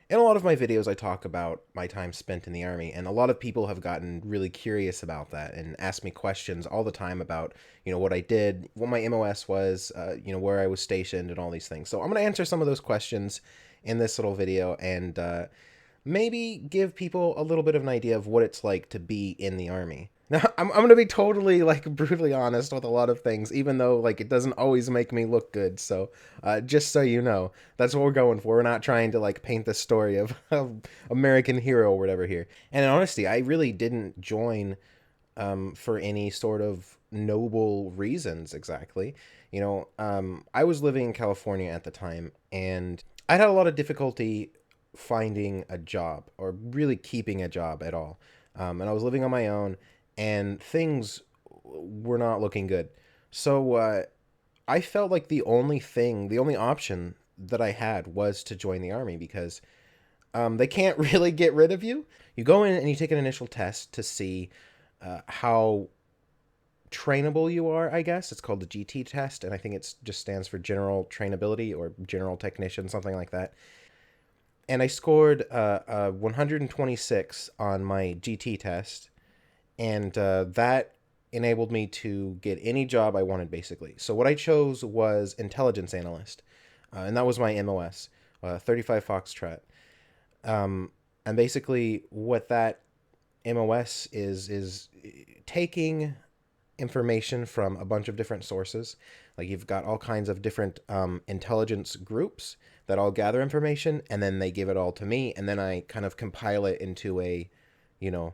In a lot of my videos, I talk about my time spent in the Army, and a lot of people have gotten really curious about that and ask me questions all the time about, what I did, what my MOS was, where I was stationed, and all these things. So I'm going to answer some of those questions in this little video and maybe give people a little bit of an idea of what it's like to be in the Army. Now, I'm going to be totally, brutally honest with a lot of things, even though, it doesn't always make me look good. So, just so you know, that's what we're going for. We're not trying to, paint the story of American hero or whatever here. And in honesty, I really didn't join for any sort of noble reasons exactly. I was living in California at the time, and I had a lot of difficulty finding a job or really keeping a job at all. And I was living on my own, and things were not looking good. So I felt like the only option that I had was to join the army because they can't really get rid of you. You go in and you take an initial test to see how trainable you are, I guess. It's called the GT test, and I think it just stands for General Trainability or General Technician, something like that. And I scored 126 on my GT test, and that enabled me to get any job I wanted, basically. So what I chose was intelligence analyst, and that was my MOS, 35 Foxtrot. And basically, what that MOS is taking information from a bunch of different sources. Like you've got all kinds of different intelligence groups that all gather information, and then they give it all to me, and then I kind of compile it into a, you know,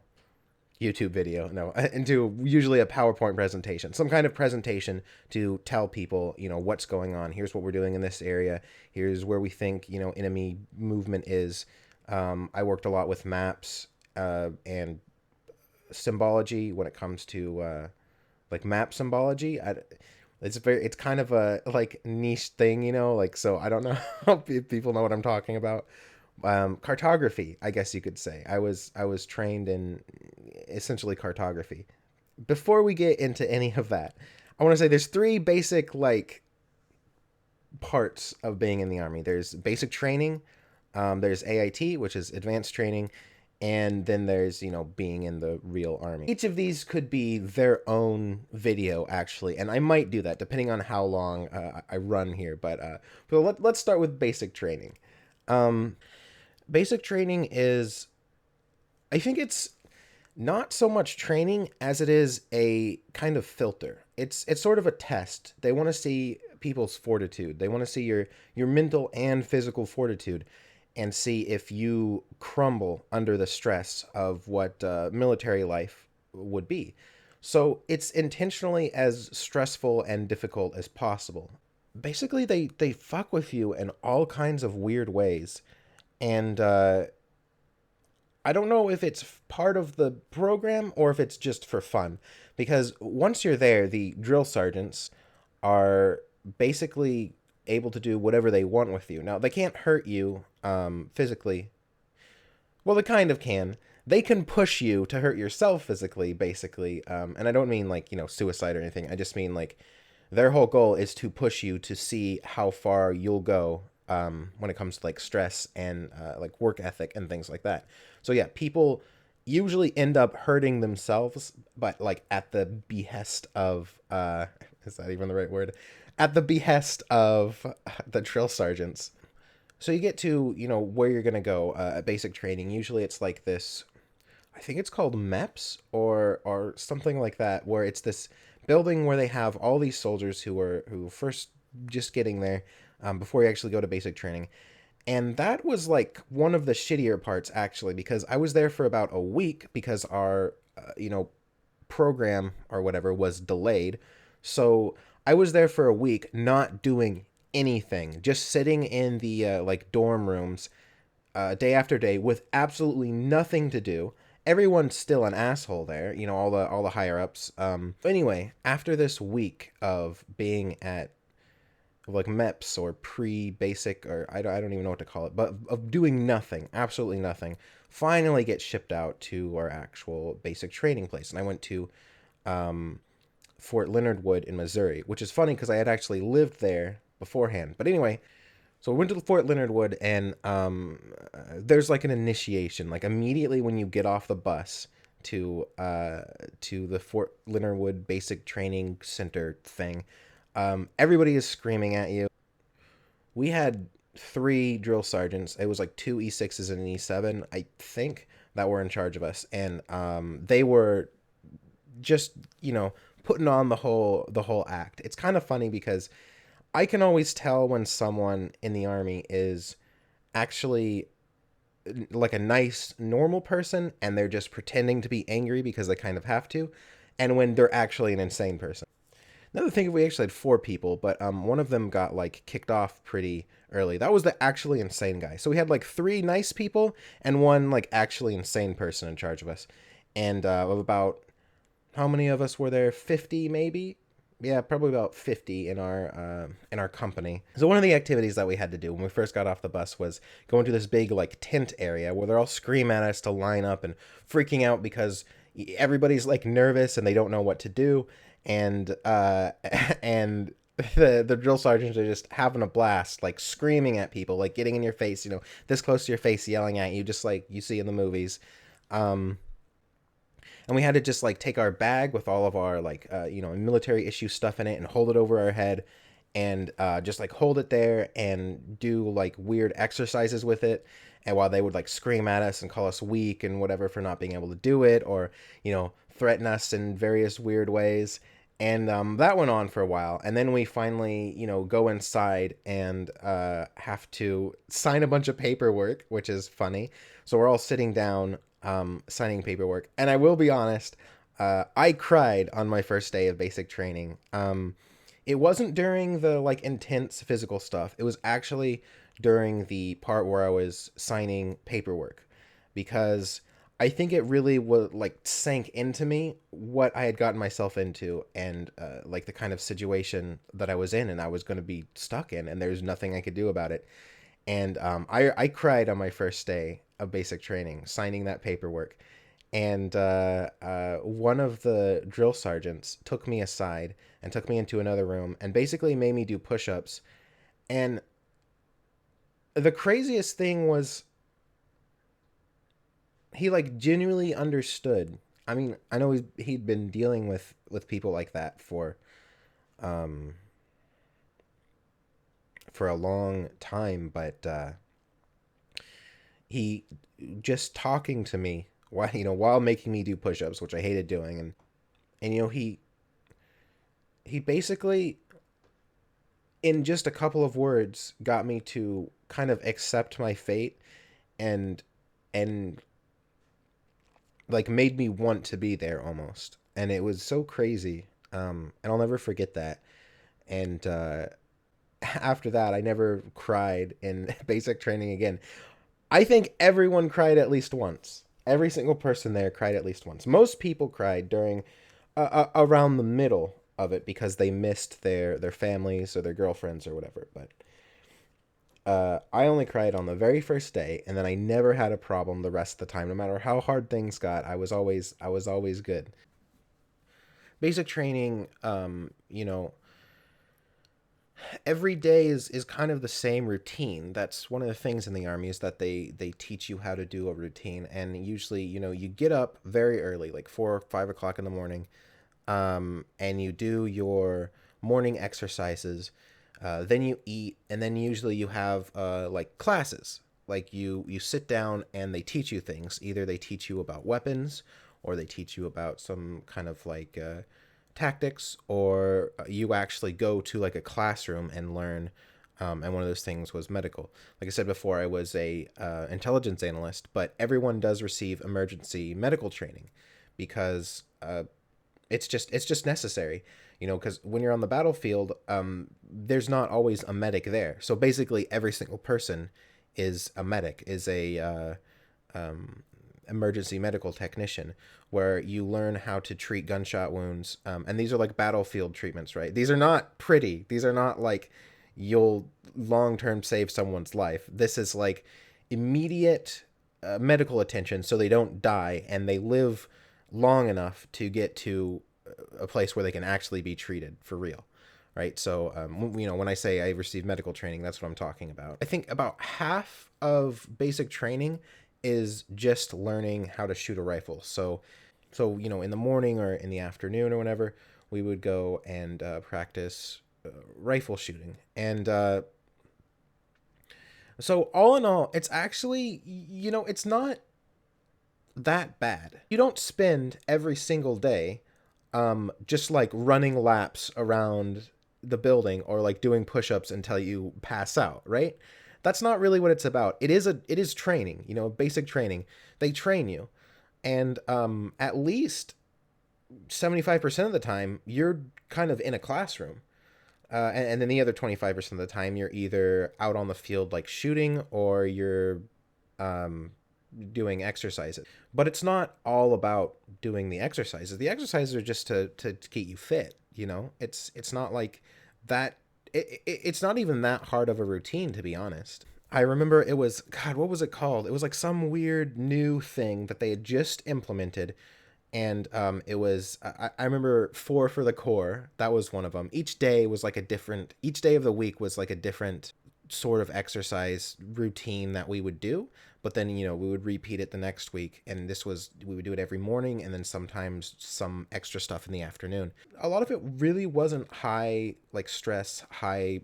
YouTube video, no, into usually a PowerPoint presentation, some kind of presentation to tell people, what's going on. Here's what we're doing in this area. Here's where we think, enemy movement is. I worked a lot with maps and symbology when it comes to map symbology. It's kind of a niche thing, so I don't know if people know what I'm talking about. Cartography, I guess you could say. I was trained in essentially cartography. Before we get into any of that, I want to say there's three basic parts of being in the army. There's basic training, there's AIT, which is advanced training, and then there's being in the real army. Each of these could be their own video actually, and I might do that depending on how long I run here. But let's start with basic training. Um, Basic training is, I think it's not so much training as it is a kind of filter. It's sort of a test. They want to see people's fortitude. They want to see your mental and physical fortitude and see if you crumble under the stress of what military life would be. So it's intentionally as stressful and difficult as possible. Basically, they fuck with you in all kinds of weird ways. And I don't know if it's part of the program or if it's just for fun. Because once you're there, the drill sergeants are basically able to do whatever they want with you. Now, they can't hurt you physically. Well, they kind of can. They can push you to hurt yourself physically, basically. And I don't mean suicide or anything. I just mean their whole goal is to push you to see how far you'll go when it comes to stress and work ethic and things like that. So yeah, people usually end up hurting themselves, but at the behest of is that even the right word? At the behest of the drill sergeants. So you get to where you're gonna go at basic training. Usually it's like this. I think it's called MEPS or something like that, where it's this building where they have all these soldiers who first just getting there before you actually go to basic training. And that was one of the shittier parts actually, because I was there for about a week because our program or whatever was delayed. So I was there for a week not doing anything, just sitting in the dorm rooms day after day with absolutely nothing to do. Everyone's still an asshole there, all the higher ups. Anyway, after this week of being at MEPS or pre-basic, or I don't even know what to call it, but of doing nothing, absolutely nothing, finally get shipped out to our actual basic training place. And I went to Fort Leonard Wood in Missouri, which is funny because I had actually lived there beforehand. But anyway, So we went to Fort Leonard Wood, and there's like an initiation. Like immediately when you get off the bus to the Fort Leonard Wood Basic Training Center thing, everybody is screaming at you. We had three drill sergeants. It was like two E6s and an E7, I think, that were in charge of us, and they were just putting on the whole act. It's kind of funny because I can always tell when someone in the army is actually like a nice normal person and they're just pretending to be angry because they kind of have to, and when they're actually an insane person. Another thing, we actually had four people, but one of them got like kicked off pretty early. That was the actually insane guy. So we had like three nice people and one like actually insane person in charge of us, and of about, how many of us were there? 50 maybe. Yeah, probably about 50 in our company. So one of the activities that we had to do when we first got off the bus was go into this big like tent area where they're all screaming at us to line up and freaking out because everybody's like nervous and they don't know what to do, and and the drill sergeants are just having a blast, like screaming at people, like getting in your face, this close to your face, yelling at you, just like you see in the movies. Um, and we had to just like take our bag with all of our like military issue stuff in it and hold it over our head, and just like hold it there and do like weird exercises with it, and while they would like scream at us and call us weak and whatever for not being able to do it, or threaten us in various weird ways. And that went on for a while, and then we finally go inside and have to sign a bunch of paperwork, which is funny. So we're all sitting down, signing paperwork. And I will be honest, I cried on my first day of basic training. It wasn't during the like intense physical stuff. It was actually during the part where I was signing paperwork, because I think it really was like sank into me what I had gotten myself into, and like the kind of situation that I was in and I was going to be stuck in, and there's nothing I could do about it. And I cried on my first day of basic training, signing that paperwork. And one of the drill sergeants took me aside and took me into another room and basically made me do push-ups. And the craziest thing was, he like genuinely understood. I mean, I know he'd been dealing with people like that um for a long time, but he just talking to me while making me do push-ups, which I hated doing, and he basically in just a couple of words got me to kind of accept my fate, and and like made me want to be there almost. And it was so crazy. And I'll never forget that. And after that, I never cried in basic training again. I think everyone cried at least once. Every single person there cried at least once. Most people cried during around the middle of it because they missed their families or their girlfriends or whatever. But I only cried on the very first day, and then I never had a problem the rest of the time. No matter how hard things got, I was always good. Basic training, every day is kind of the same routine. That's one of the things in the army, is that they teach you how to do a routine, and usually you get up very early, like 4 or 5 o'clock in the morning, and you do your morning exercises. Then you eat, and then usually you have like classes. Like you sit down and they teach you things. Either they teach you about weapons, or they teach you about some kind of like tactics, or you actually go to like a classroom and learn. And one of those things was medical. Like I said before, I was a intelligence analyst, but everyone does receive emergency medical training because it's just necessary, because when you're on the battlefield, there's not always a medic there. So basically, every single person is a medic, is a emergency medical technician, where you learn how to treat gunshot wounds. And these are like battlefield treatments, right? These are not pretty. These are not like you'll long term save someone's life. This is like immediate medical attention so they don't die and they live long enough to get to a place where they can actually be treated for real. right? So, when I say I received medical training, that's what I'm talking about. I think about half of basic training is just learning how to shoot a rifle. So in the morning or in the afternoon or whenever, we would go and practice rifle shooting. And so all in all, it's actually, it's not that bad. You don't spend every single day just like running laps around the building or like doing push-ups until you pass out, right? That's not really what it's about. It is training, basic training. They train you. And at least 75% of the time you're kind of in a classroom. And then the other 25% of the time you're either out on the field like shooting, or you're um, doing exercises. But it's not all about doing the exercises. The exercises are just to keep you fit. It's not like that. It's not even that hard of a routine, to be honest. I remember it was, God, what was it called? It was like some weird new thing that they had just implemented. And it was, I remember four for the core. That was one of them. Each day of the week was like a different sort of exercise routine that we would do. But then, we would repeat it the next week. And we would do it every morning, and then sometimes some extra stuff in the afternoon. A lot of it really wasn't high, like stress, high,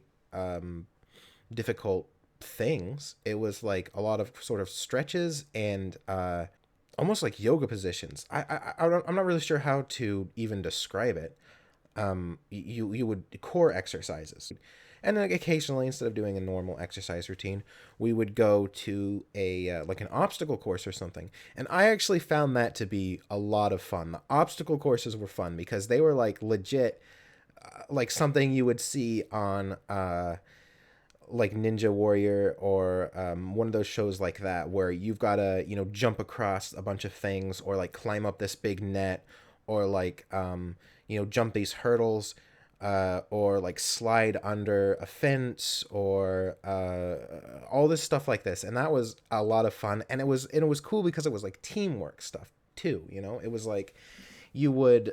difficult things. It was like a lot of sort of stretches and, almost like yoga positions. I'm not really sure how to even describe it. You would core exercises, and then occasionally, instead of doing a normal exercise routine, we would go to a like an obstacle course or something. And I actually found that to be a lot of fun. The obstacle courses were fun because they were like legit, like something you would see on like Ninja Warrior, or one of those shows like that, where you've got to jump across a bunch of things, or like climb up this big net, or like jump these hurdles, or like slide under a fence, or all this stuff like this. And that was a lot of fun, and it was cool because it was like teamwork stuff too. It was like you would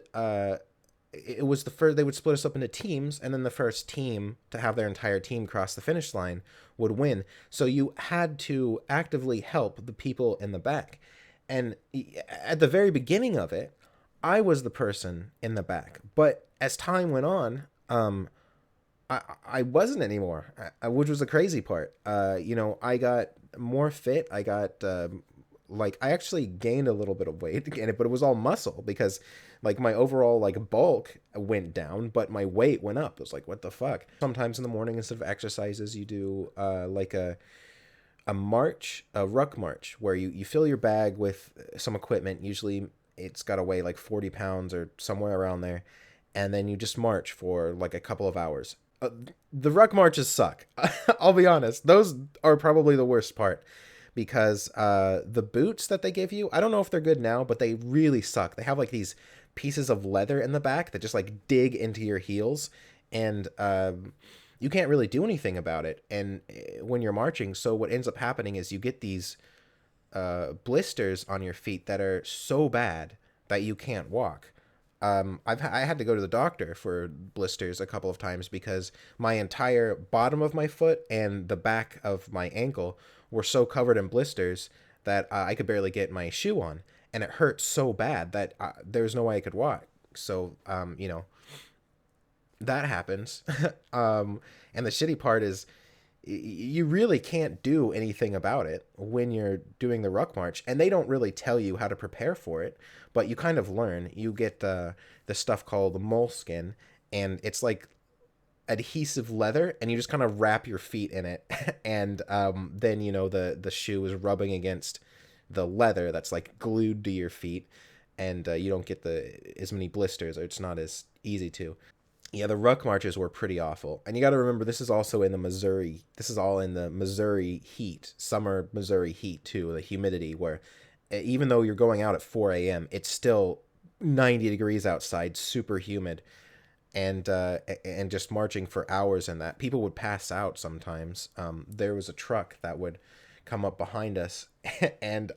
it was the first, they would split us up into teams, and then the first team to have their entire team cross the finish line would win. So you had to actively help the people in the back. And at the very beginning of it, I was the person in the back. But as time went on, I wasn't anymore, which was the crazy part. I got more fit. I got like, I actually gained a little bit of weight, but it was all muscle, because like my overall like bulk went down, but my weight went up. It was like, what the fuck? Sometimes in the morning, instead of exercises, you do like a march, a ruck march, where you fill your bag with some equipment. Usually it's got to weigh like 40 pounds or somewhere around there. And then you just march for like a couple of hours. The ruck marches suck. I'll be honest. Those are probably the worst part, because the boots that they give you, I don't know if they're good now, but they really suck. They have like these pieces of leather in the back that just like dig into your heels, and you can't really do anything about it. And when you're marching, so what ends up happening is you get these blisters on your feet that are so bad that you can't walk. I had to go to the doctor for blisters a couple of times, because my entire bottom of my foot and the back of my ankle were so covered in blisters that I could barely get my shoe on, and it hurt so bad that there was no way I could walk. So, that happens. And the shitty part is, you really can't do anything about it when you're doing the Ruck March, and they don't really tell you how to prepare for it, but you kind of learn. You get the stuff called moleskin, and it's like adhesive leather, and you just kind of wrap your feet in it, and then the shoe is rubbing against the leather that's like glued to your feet, and you don't get as many blisters, or it's not as easy to. Yeah, the Ruck Marches were pretty awful. And you got to remember, this is also in the Missouri. This is all in the Missouri heat, summer Missouri heat too, the humidity, where even though you're going out at 4 a.m., it's still 90 degrees outside, super humid, and just marching for hours in that. People would pass out sometimes. There was a truck that would come up behind us and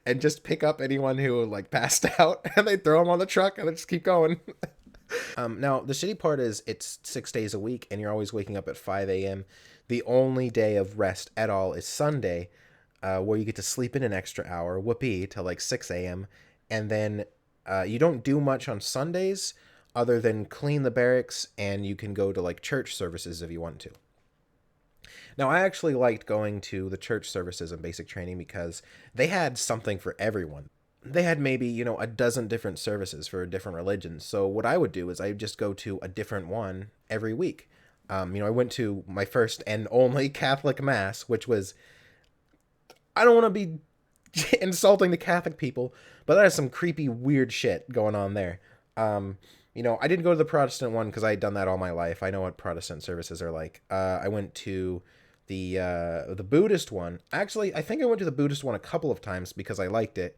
and just pick up anyone who like passed out, and they throw them on the truck and they just keep going. Now, the shitty part is it's 6 days a week, and you're always waking up at 5 a.m. The only day of rest at all is Sunday, where you get to sleep in an extra hour, whoopee, till like 6 a.m. And then you don't do much on Sundays other than clean the barracks, and you can go to like church services if you want to. Now, I actually liked going to the church services in basic training because they had something for everyone. They had maybe, a dozen different services for different religions. So what I would do is I would just go to a different one every week. I went to my first and only Catholic Mass, which was, I don't want to be insulting the Catholic people, but that is some creepy, weird shit going on there. I didn't go to the Protestant one because I had done that all my life. I know what Protestant services are like. I went to the Buddhist one. Actually, I think I went to the Buddhist one a couple of times because I liked it.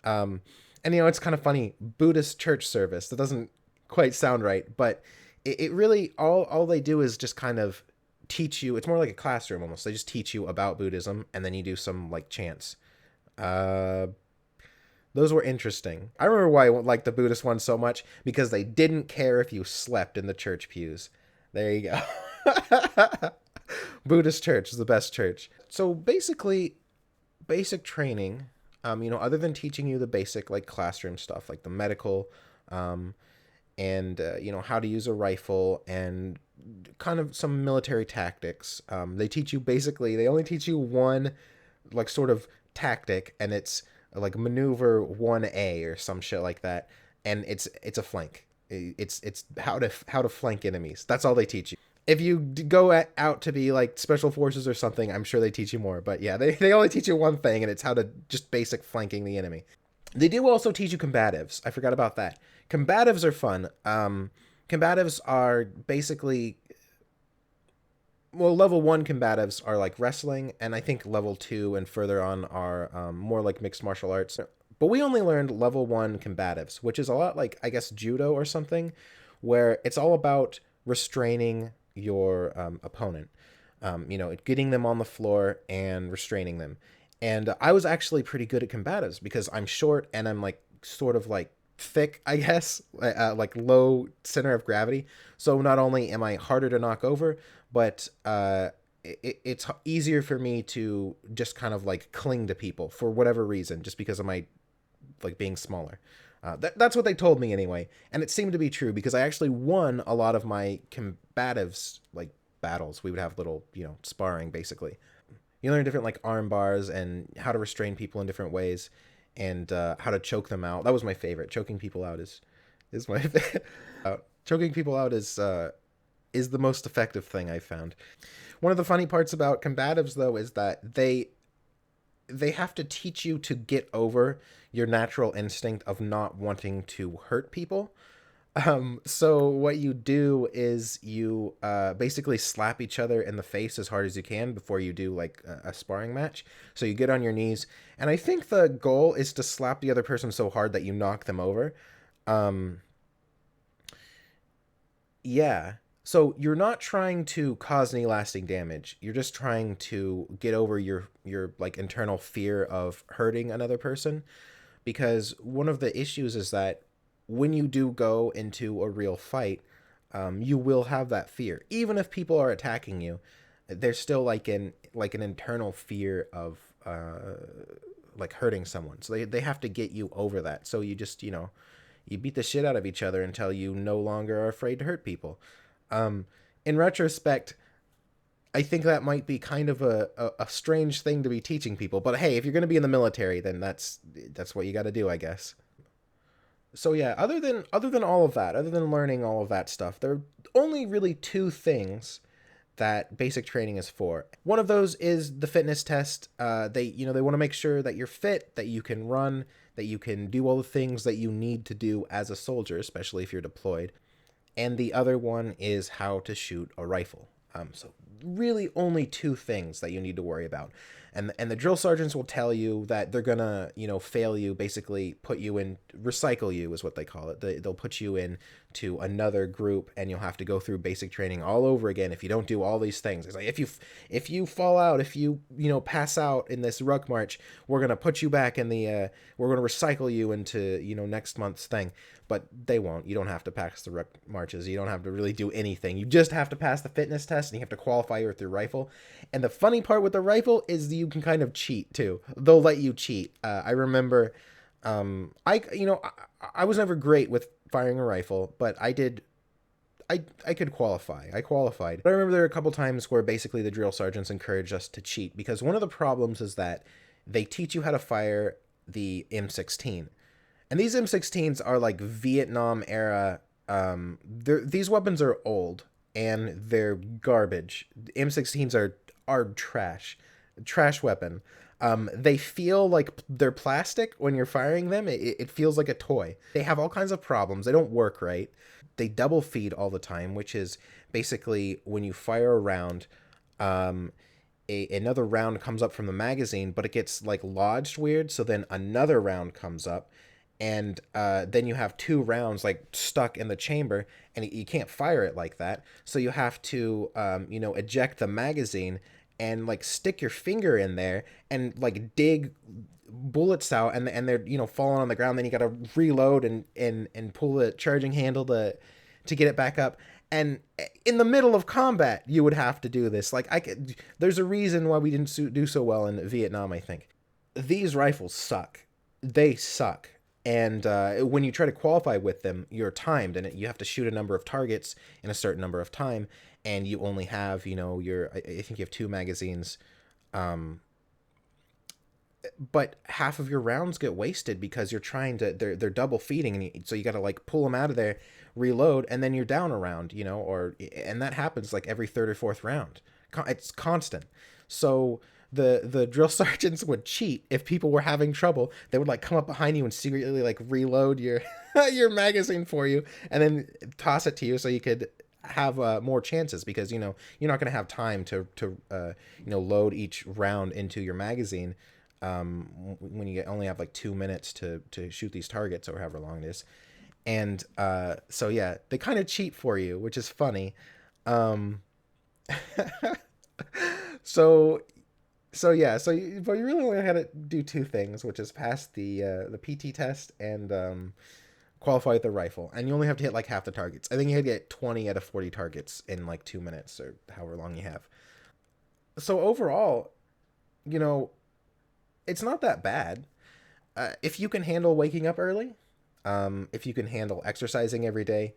And it's kind of funny, Buddhist church service. That doesn't quite sound right, but it really, all they do is just kind of teach you. It's more like a classroom almost. They just teach you about Buddhism, and then you do some like chants. Those were interesting. I remember why I liked the Buddhist one so much, because they didn't care if you slept in the church pews. There you go. Buddhist church is the best church. So basically, basic training, other than teaching you the basic like classroom stuff, like the medical, and how to use a rifle and kind of some military tactics. They only teach you one like sort of tactic, and it's like maneuver 1A or some shit like that, and it's a flank. It's how to flank enemies. That's all they teach you. If you go out to be like special forces or something, I'm sure they teach you more. But yeah, they only teach you one thing, and it's how to just basic flanking the enemy. They do also teach you combatives. I forgot about that. Combatives are fun. Combatives are basically, well, level 1 combatives are like wrestling, and I think level 2 and further on are more like mixed martial arts. But we only learned level 1 combatives, which is a lot like, I guess, judo or something, where it's all about restraining your opponent, getting them on the floor and restraining them. And I was actually pretty good at combatives because I'm short and I'm like sort of like thick, I guess, like low center of gravity. So not only am I harder to knock over, but it's easier for me to just kind of like cling to people for whatever reason, just because of my like being smaller. That's what they told me anyway, and it seemed to be true because I actually won a lot of my combatives like battles. We would have little, sparring basically. You learn different like arm bars and how to restrain people in different ways, and how to choke them out. That was my favorite. Choking people out is my favorite. Choking people out is the most effective thing I've found. One of the funny parts about combatives though is that they have to teach you to get over your natural instinct of not wanting to hurt people. So what you do is you basically slap each other in the face as hard as you can before you do like a sparring match. So you get on your knees, and I think the goal is to slap the other person so hard that you knock them over. Yeah. So you're not trying to cause any lasting damage. You're just trying to get over your like internal fear of hurting another person, because one of the issues is that when you do go into a real fight, you will have that fear. Even if people are attacking you, there's still like an internal fear of like hurting someone. So they have to get you over that. So you just, you beat the shit out of each other until you no longer are afraid to hurt people. In retrospect, I think that might be kind of a strange thing to be teaching people. But hey, if you're going to be in the military, then that's what you got to do, I guess. So yeah, other than all of that, other than learning all of that stuff, there are only really two things that basic training is for. One of those is the fitness test. They want to make sure that you're fit, that you can run, that you can do all the things that you need to do as a soldier, especially if you're deployed. And the other one is how to shoot a rifle. So really only two things that you need to worry about. And the drill sergeants will tell you that they're gonna, fail you, basically put you in, recycle you is what they call it. They'll put you in to another group, and you'll have to go through basic training all over again if you don't do all these things. It's like, if you fall out, if pass out in this ruck march, we're gonna put you back in the we're gonna recycle you into next month's thing. But they won't. You don't have to pass the ruck marches. You don't have to really do anything. You just have to pass the fitness test, and you have to qualify with your rifle. And the funny part with the rifle is you can kind of cheat too. They'll let you cheat. I remember, I was never great with firing a rifle, but I did. I could qualify. I qualified. But I remember there were a couple times where basically the drill sergeants encouraged us to cheat, because one of the problems is that they teach you how to fire the M16. And these M16s are like Vietnam era. These weapons are old and they're garbage. M16s are trash weapon. They feel like they're plastic when you're firing them. It feels like a toy. They have all kinds of problems. They don't work right. They double feed all the time, which is basically when you fire a round, another round comes up from the magazine, but it gets like lodged weird. So then another round comes up, and then you have two rounds like stuck in the chamber, and you can't fire it like that. So you have to, eject the magazine and like stick your finger in there and like dig bullets out, and they're falling on the ground. Then you got to reload and pull the charging handle to get it back up. And in the middle of combat, you would have to do this. Like there's a reason why we didn't do so well in Vietnam. I think these rifles suck. They suck. And when you try to qualify with them, you're timed, and you have to shoot a number of targets in a certain number of time, and you only have, I think you have two magazines, but half of your rounds get wasted because you're trying to, they're double feeding, and so you got to like pull them out of there, reload, and then you're down a round, and that happens like every third or fourth round. It's constant. So the drill sergeants would cheat if people were having trouble. They would like come up behind you and secretly like reload your your magazine for you, and then toss it to you so you could have more chances, because you're not going to have time to load each round into your magazine when you only have like 2 minutes to shoot these targets, or however long it is. And so yeah, they kind of cheat for you, which is funny. So yeah, but you really only had to do two things, which is pass the PT test and qualify with the rifle, and you only have to hit like half the targets. I think you had to get 20 out of 40 targets in like 2 minutes, or however long you have. So overall, it's not that bad. If you can handle waking up early, if you can handle exercising every day,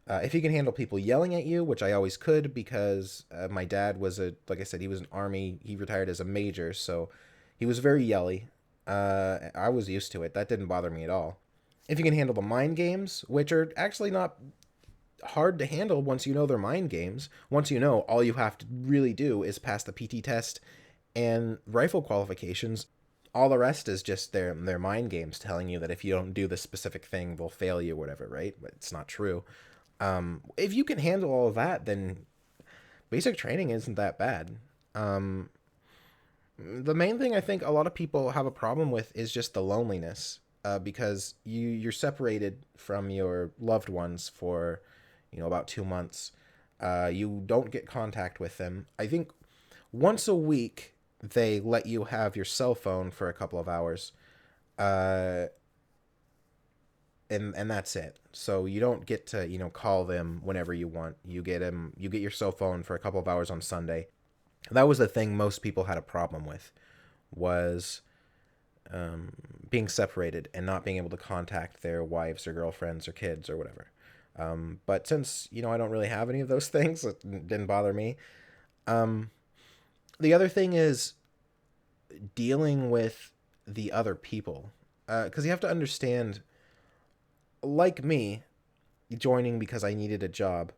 if you can handle people yelling at you, which I always could, because my dad was like I said, he was an army. He retired as a major, so he was very yelly. I was used to it. That didn't bother me at all. If you can handle the mind games, which are actually not hard to handle once you know they're mind games. Once you know, all you have to really do is pass the PT test and rifle qualifications. All the rest is just their mind games telling you that if you don't do this specific thing, they'll fail you or whatever, right? But it's not true. If you can handle all of that, then basic training isn't that bad. The main thing I think a lot of people have a problem with is just the loneliness, because you're separated from your loved ones for, about 2 months. You don't get contact with them. I think once a week they let you have your cell phone for a couple of hours. And that's it. So you don't get to, call them whenever you want. You get your cell phone for a couple of hours on Sunday. That was the thing most people had a problem with, was being separated and not being able to contact their wives or girlfriends or kids or whatever. But since, I don't really have any of those things, it didn't bother me. The other thing is dealing with the other people. Because you have to understand, like me, joining because I needed a job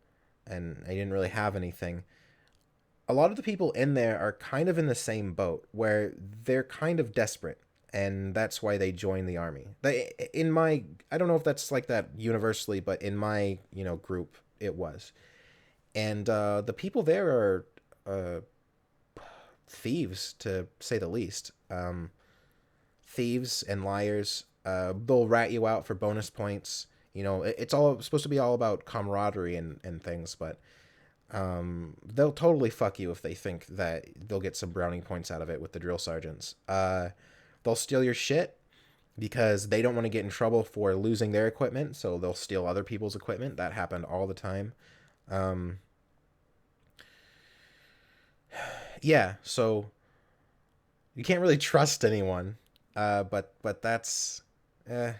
and I didn't really have anything, a lot of the people in there are kind of in the same boat, where they're kind of desperate, and that's why they join the army. I don't know if that's like that universally, but in my, group, it was. And the people there are thieves, to say the least. Thieves and liars. They'll rat you out for bonus points. It's all supposed to be all about camaraderie and things, but they'll totally fuck you if they think that they'll get some brownie points out of it with the drill sergeants. They'll steal your shit because they don't want to get in trouble for losing their equipment, so they'll steal other people's equipment. That happened all the time. Yeah, so you can't really trust anyone. But that's eh.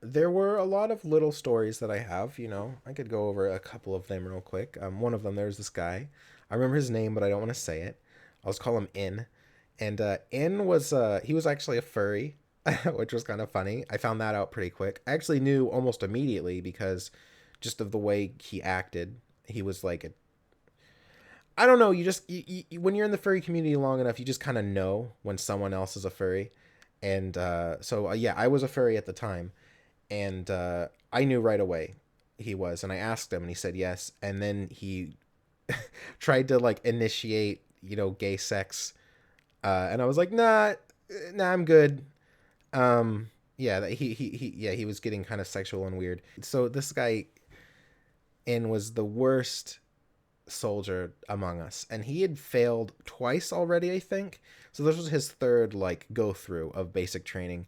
There were a lot of little stories that I have. I could go over a couple of them real quick. One of them, there's this guy. I remember his name, but I don't want to say it. I'll just call him In. And In was he was actually a furry, which was kind of funny. I found that out pretty quick. I actually knew almost immediately because just of the way he acted. He was like I don't know. You just when you're in the furry community long enough, you just kind of know when someone else is a furry. And yeah, I was a furry at the time, and I knew right away he was. And I asked him, and he said yes. And then he tried to like initiate, gay sex, and I was like, nah, I'm good. Yeah, yeah, he was getting kind of sexual and weird. So this guy in was the worst soldier among us, and he had failed twice already, I think. So this was his third like go through of basic training,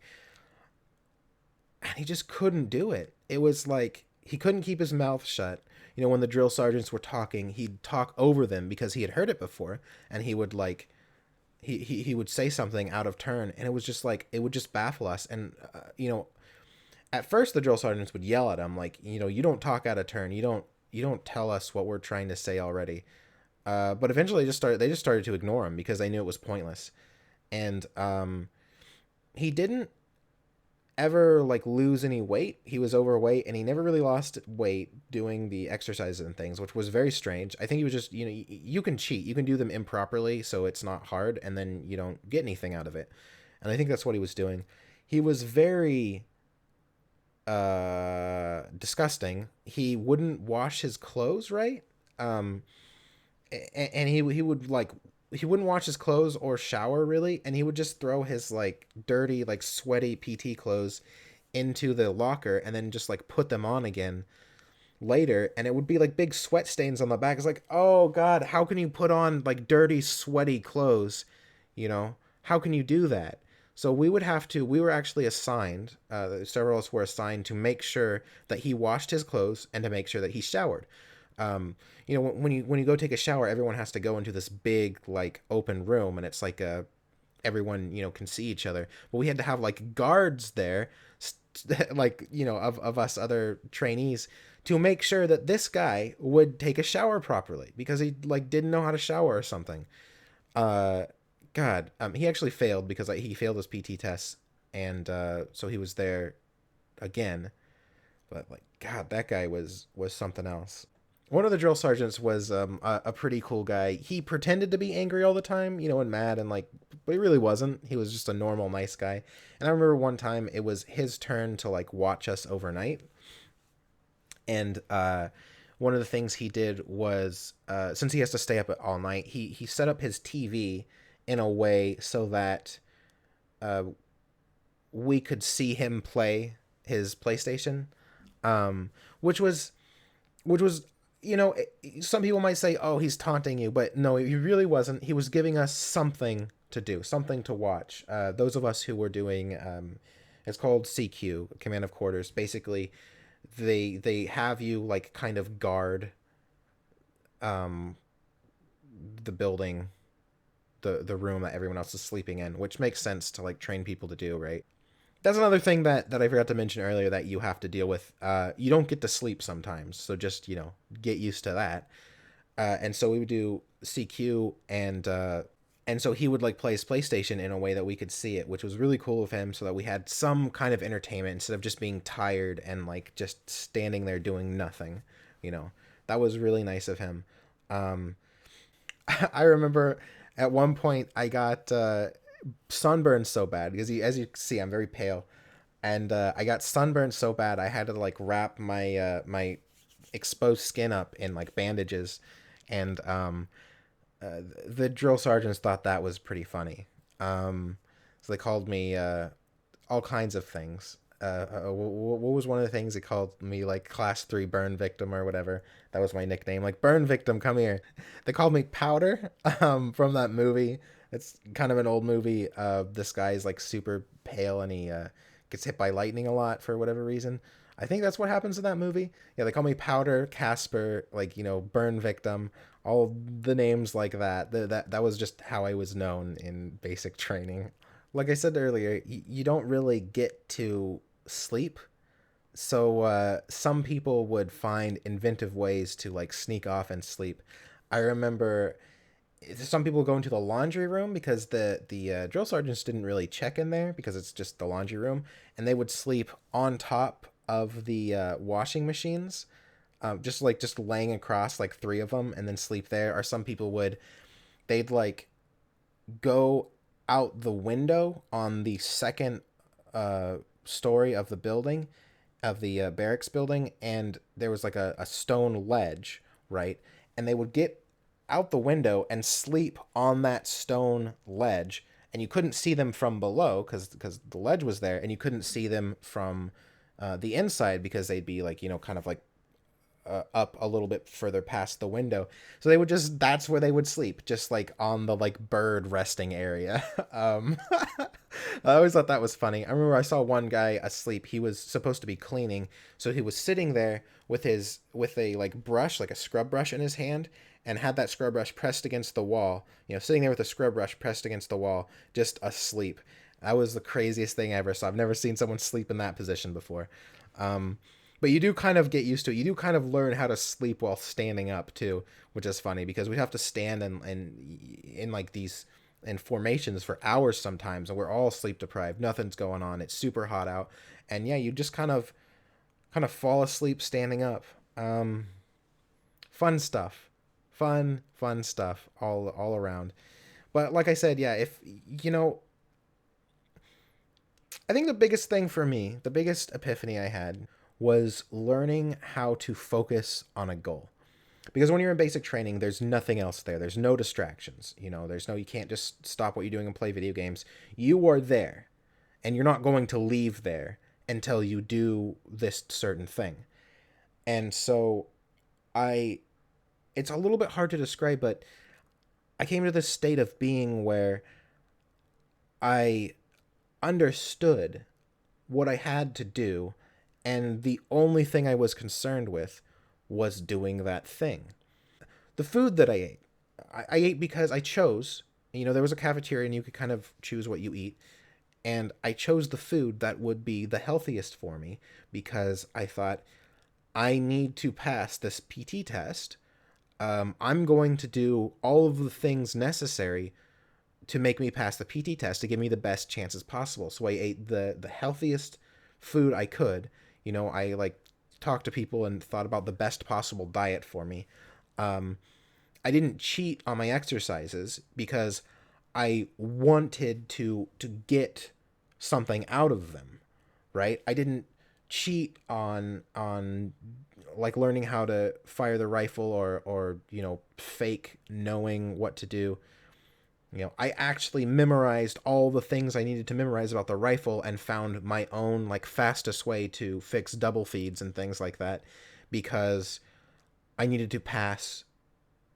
and he just couldn't do it. It was like he couldn't keep his mouth shut. When the drill sergeants were talking, he'd talk over them because he had heard it before, and he would like he would say something out of turn, and it was just like it would just baffle us. And at first the drill sergeants would yell at him like, you don't talk out of turn, you don't tell us what we're trying to say already. But eventually they just started to ignore him because they knew it was pointless. And he didn't ever like lose any weight. He was overweight, and he never really lost weight doing the exercises and things, which was very strange. I think he was just, you can cheat, you can do them improperly, so it's not hard, and then you don't get anything out of it. And I think that's what he was doing. He was very disgusting. He wouldn't wash his clothes right. And he would like he wouldn't wash his clothes or shower really, and he would just throw his like dirty like sweaty PT clothes into the locker and then just like put them on again later, and it would be like big sweat stains on the back. It's like, oh god, how can you put on like dirty sweaty clothes? How can you do that? So we were actually assigned, several of us were assigned to make sure that he washed his clothes and to make sure that he showered. When you go take a shower, everyone has to go into this big like open room, and it's like everyone can see each other. But we had to have like guards there, like of us other trainees, to make sure that this guy would take a shower properly because he like didn't know how to shower or something. God, he actually failed because he failed his PT tests, and so he was there again. But like, God, that guy was something else. One of the drill sergeants was a pretty cool guy. He pretended to be angry all the time, and mad, and like, but he really wasn't. He was just a normal, nice guy. And I remember one time it was his turn to like watch us overnight, and one of the things he did was since he has to stay up all night, he set up his TV in a way so that we could see him play his PlayStation, which was some people might say, oh, he's taunting you, but no, he really wasn't. He was giving us something to do, something to watch. Those of us who were doing it's called CQ, command of quarters. Basically, they have you like kind of guard the building, the room that everyone else is sleeping in, which makes sense to like train people to do, right? That's another thing that I forgot to mention earlier that you have to deal with. You don't get to sleep sometimes, so just get used to that. And so we would do CQ, and so he would like play his PlayStation in a way that we could see it, which was really cool of him, so that we had some kind of entertainment instead of just being tired and like just standing there doing nothing. That was really nice of him. I remember at one point I got sunburned so bad because as you see, I'm very pale, and I got sunburned so bad I had to like wrap my my exposed skin up in like bandages, and the drill sergeants thought that was pretty funny. So they called me all kinds of things. What was one of the things they called me? Like Class 3 burn victim or whatever. That was my nickname. Like, burn victim, come here. They called me Powder from that movie. It's kind of an old movie. This guy's like super pale and he gets hit by lightning a lot for whatever reason. I think that's what happens in that movie. Yeah, they call me Powder, Casper, like, burn victim, all the names like that. That was just how I was known in basic training. Like I said earlier, you don't really get to sleep. So some people would find inventive ways to like sneak off and sleep. I remember some people go into the laundry room because the drill sergeants didn't really check in there because it's just the laundry room, and they would sleep on top of the washing machines, just laying across like three of them and then sleep there. Or some people would they'd like go out the window on the second story of the building, of the barracks building, and there was like a stone ledge, right? And they would get out the window and sleep on that stone ledge, and you couldn't see them from below because the ledge was there, and you couldn't see them from the inside because they'd be like, kind of like up a little bit further past the window. So they would that's where they would sleep, just like on the like bird resting area. I always thought that was funny. I remember I saw one guy asleep. He was supposed to be cleaning. So he was sitting there with a like brush, like a scrub brush in his hand, and had that scrub brush pressed against the wall, sitting there with a scrub brush pressed against the wall, just asleep. That was the craziest thing I ever saw. I've never seen someone sleep in that position before. But you do kind of get used to it. You do kind of learn how to sleep while standing up too, which is funny because we have to stand and in like these in formations for hours sometimes, and we're all sleep deprived. Nothing's going on. It's super hot out, and yeah, you just kind of fall asleep standing up. Fun stuff, fun stuff all around. But like I said, yeah, if I think the biggest thing for me, the biggest epiphany I had was learning how to focus on a goal. Because when you're in basic training, there's nothing else there. There's no distractions. You can't just stop what you're doing and play video games. You are there, and you're not going to leave there until you do this certain thing. And so it's a little bit hard to describe, but I came to this state of being where I understood what I had to do, and the only thing I was concerned with was doing that thing. The food that I ate because I chose. There was a cafeteria and you could kind of choose what you eat, and I chose the food that would be the healthiest for me because I thought I need to pass this PT test. I'm going to do all of the things necessary to make me pass the PT test to give me the best chances possible. So I ate the healthiest food I could. I like talked to people and thought about the best possible diet for me. I didn't cheat on my exercises because I wanted to get something out of them, right? I didn't cheat on like learning how to fire the rifle or fake knowing what to do. I actually memorized all the things I needed to memorize about the rifle and found my own like fastest way to fix double feeds and things like that because I needed to pass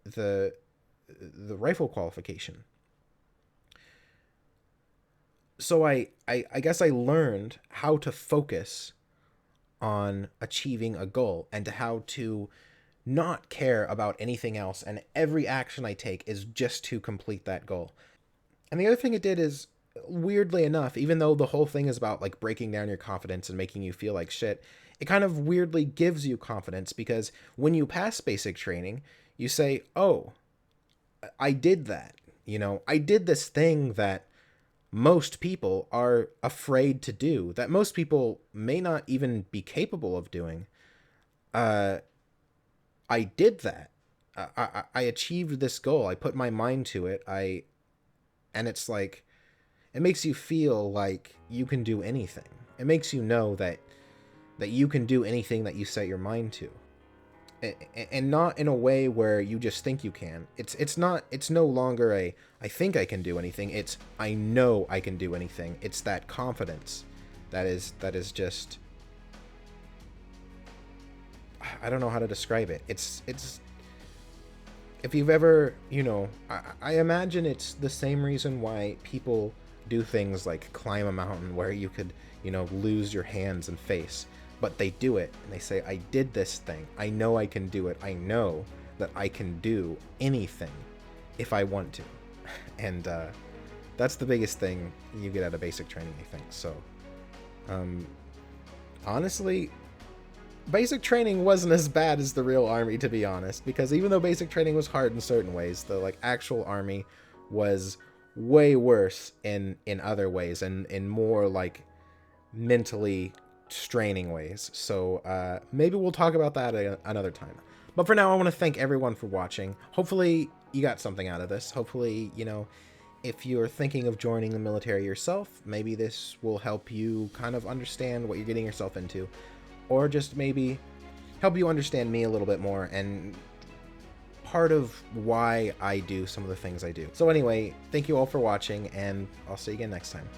the rifle qualification. So I guess I learned how to focus on achieving a goal and how to not care about anything else, and every action I take is just to complete that goal. And the other thing it did is, weirdly enough, even though the whole thing is about like breaking down your confidence and making you feel like shit, it kind of weirdly gives you confidence because when you pass basic training, you say, "Oh, I did that. I did this thing that most people are afraid to do, that most people may not even be capable of doing. Uh, I did that. I achieved this goal. I put my mind to it. And it's like, it makes you feel like you can do anything. It makes you know that you can do anything that you set your mind to. and not in a way where you just think you can. It's no longer a I think I can do anything. It's I know I can do anything. It's that confidence that is just, I don't know how to describe it. It's if you've ever, I imagine it's the same reason why people do things like climb a mountain where you could, lose your hands and face. But they do it, and they say, I did this thing. I know I can do it. I know that I can do anything if I want to. And that's the biggest thing you get out of basic training, I think. So, honestly, basic training wasn't as bad as the real army, to be honest, because even though basic training was hard in certain ways, the actual army was way worse in other ways, and in more mentally straining ways. So maybe we'll talk about that another time. But for now, I want to thank everyone for watching. Hopefully you got something out of this. Hopefully, if you're thinking of joining the military yourself, maybe this will help you kind of understand what you're getting yourself into, or just maybe help you understand me a little bit more and part of why I do some of the things I do. So anyway, thank you all for watching, and I'll see you again next time.